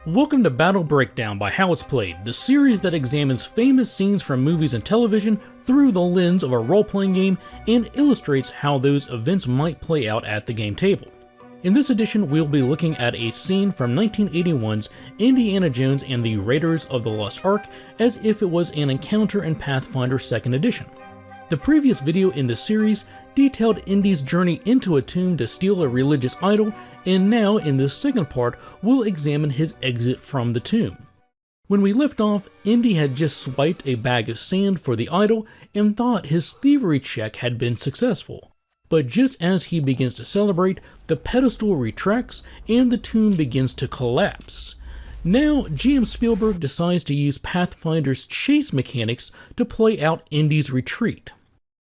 Welcome to Battle Breakdown by How It's Played, the series that examines famous scenes from movies and television through the lens of a role-playing game and illustrates how those events might play out at the game table. In this edition, we'll be looking at a scene from 1981's Indiana Jones and the Raiders of the Lost Ark as if it was an encounter in Pathfinder 2nd Edition. The previous video in this series detailed Indy's journey into a tomb to steal a religious idol, and now in this second part, we'll examine his exit from the tomb. When we left off, Indy had just swiped a bag of sand for the idol and thought his thievery check had been successful. But just as he begins to celebrate, the pedestal retracts and the tomb begins to collapse. Now, GM Spielberg decides to use Pathfinder's chase mechanics to play out Indy's retreat.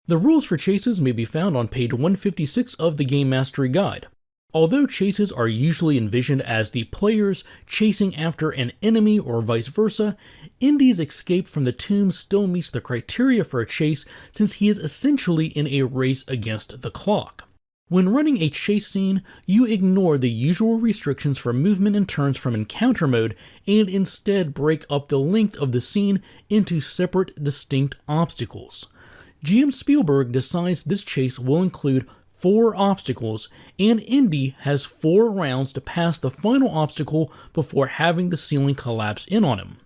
The rules for chases may be found on page 156 of the Game Mastery Guide. Although chases are usually envisioned as the players chasing after an enemy or vice versa, Indy's escape from the tomb still meets the criteria for a chase since he is essentially in a race against the clock. When running a chase scene, you ignore the usual restrictions for movement and turns from encounter mode and instead break up the length of the scene into separate, distinct obstacles. GM Spielberg decides this chase will include 4 obstacles, and Indy has 4 rounds to pass the final obstacle before having the ceiling collapse in on him.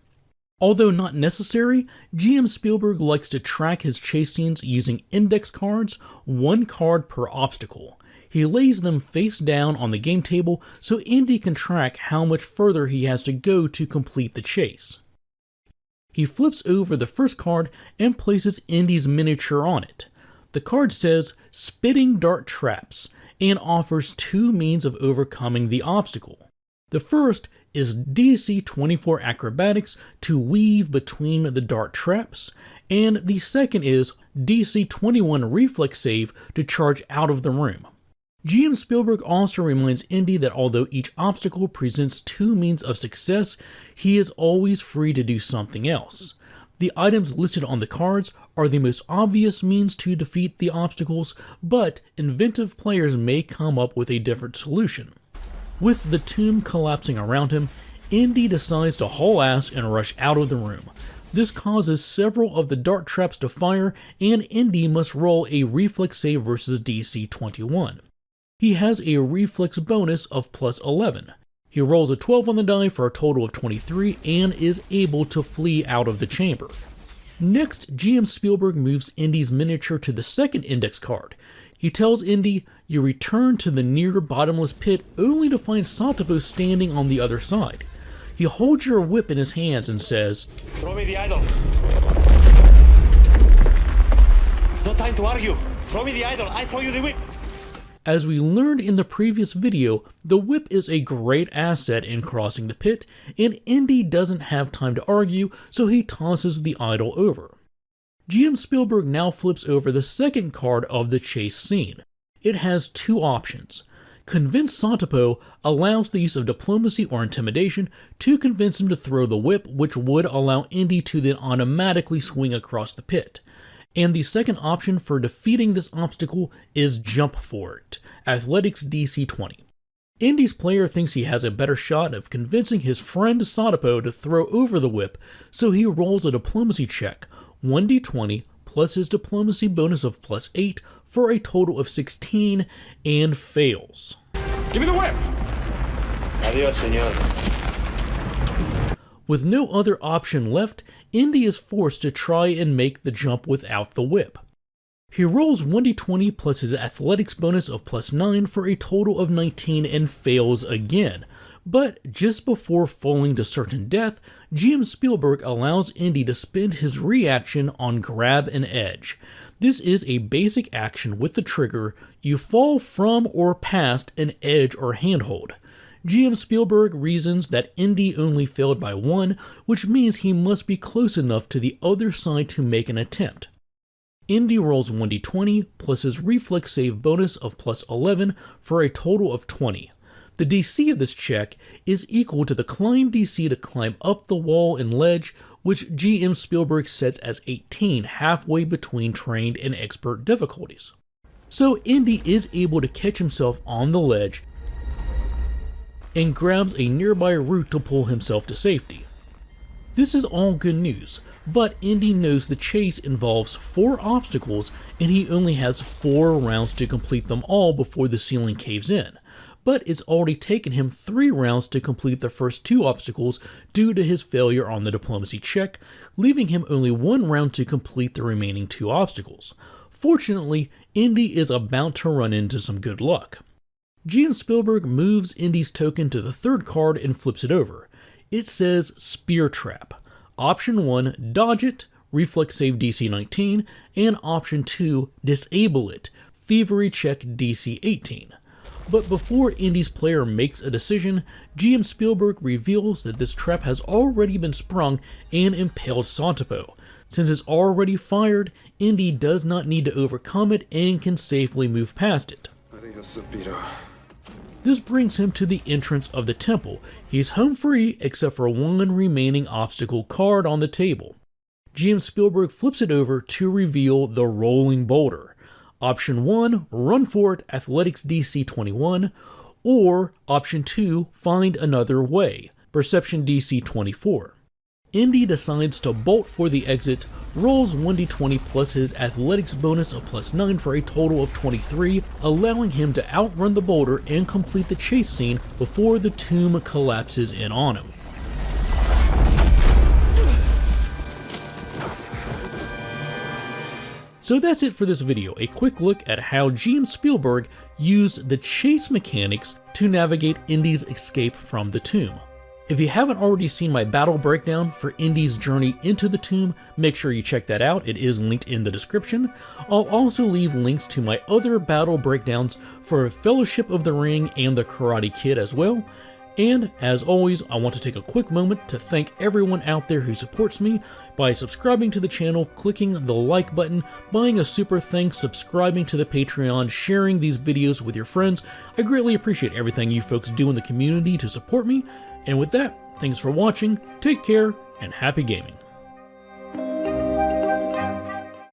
Although not necessary, GM Spielberg likes to track his chase scenes using index cards, 1 card per obstacle. He lays them face down on the game table so Indy can track how much further he has to go to complete the chase. He flips over the first card and places Indy's miniature on it. The card says Spitting Dart Traps and offers 2 means of overcoming the obstacle. The first is DC 24 Acrobatics to weave between the dart traps, and the second is DC 21 Reflex Save to charge out of the room. GM Spielberg also reminds Indy that although each obstacle presents 2 means of success, he is always free to do something else. The items listed on the cards are the most obvious means to defeat the obstacles, but inventive players may come up with a different solution. With the tomb collapsing around him, Indy decides to haul ass and rush out of the room. This causes several of the dart traps to fire, and Indy must roll a reflex save versus DC 21. He has a reflex bonus of plus 11. He rolls a 12 on the die for a total of 23 and is able to flee out of the chamber. Next, GM Spielberg moves Indy's miniature to the second index card. He tells Indy, "You return to the near bottomless pit only to find Satopo standing on the other side." He holds your whip in his hands and says, "Throw me the idol." "No time to argue. Throw me the idol. I throw you the whip." As we learned in the previous video, the whip is a great asset in crossing the pit, and Indy doesn't have time to argue, so he tosses the idol over. GM Spielberg now flips over the second card of the chase scene. It has 2 options. Convince Satopo allows the use of diplomacy or intimidation to convince him to throw the whip, which would allow Indy to then automatically swing across the pit. And the second option for defeating this obstacle is jump for it, Athletics DC 20. Indy's player thinks he has a better shot of convincing his friend Satopo to throw over the whip, so he rolls a diplomacy check, 1d20 plus his diplomacy bonus of plus 8 for a total of 16, and fails. "Give me the whip!" "Adios, señor." With no other option left, Indy is forced to try and make the jump without the whip. He rolls 1d20 plus his athletics bonus of plus 9 for a total of 19 and fails again. But just before falling to certain death, GM Spielberg allows Indy to spend his reaction on Grab an Edge. This is a basic action with the trigger, you fall from or past an edge or handhold. GM Spielberg reasons that Indy only failed by 1, which means he must be close enough to the other side to make an attempt. Indy rolls 1d20 plus his reflex save bonus of plus 11 for a total of 20. The DC of this check is equal to the climb DC to climb up the wall and ledge, which GM Spielberg sets as 18, halfway between trained and expert difficulties. So Indy is able to catch himself on the ledge and grabs a nearby root to pull himself to safety. This is all good news, but Indy knows the chase involves 4 obstacles and he only has 4 rounds to complete them all before the ceiling caves in. But it's already taken him 3 rounds to complete the first 2 obstacles due to his failure on the diplomacy check, leaving him only 1 round to complete the remaining 2 obstacles. Fortunately, Indy is about to run into some good luck. GM Spielberg moves Indy's token to the 3rd card and flips it over. It says Spear Trap. Option 1, dodge it, reflex save DC 19, and option 2, disable it, thievery check DC 18. But before Indy's player makes a decision, GM Spielberg reveals that this trap has already been sprung and impaled Santapo. Since it's already fired, Indy does not need to overcome it and can safely move past it. This brings him to the entrance of the temple. He's home free except for 1 remaining obstacle card on the table. GM Spielberg flips it over to reveal the rolling boulder. Option 1, run for it, athletics DC 21, or option 2, find another way, perception DC 24. Indy decides to bolt for the exit, rolls 1d20 plus his athletics bonus of +9 for a total of 23, allowing him to outrun the boulder and complete the chase scene before the tomb collapses in on him. So that's it for this video, a quick look at how GM Spielberg used the chase mechanics to navigate Indy's escape from the tomb. If you haven't already seen my battle breakdown for Indy's journey into the tomb, make sure you check that out, it is linked in the description. I'll also leave links to my other battle breakdowns for Fellowship of the Ring and the Karate Kid as well. And as always, I want to take a quick moment to thank everyone out there who supports me by subscribing to the channel, clicking the like button, buying a super thanks, subscribing to the Patreon, sharing these videos with your friends. I greatly appreciate everything you folks do in the community to support me. And with that, thanks for watching, take care, and happy gaming.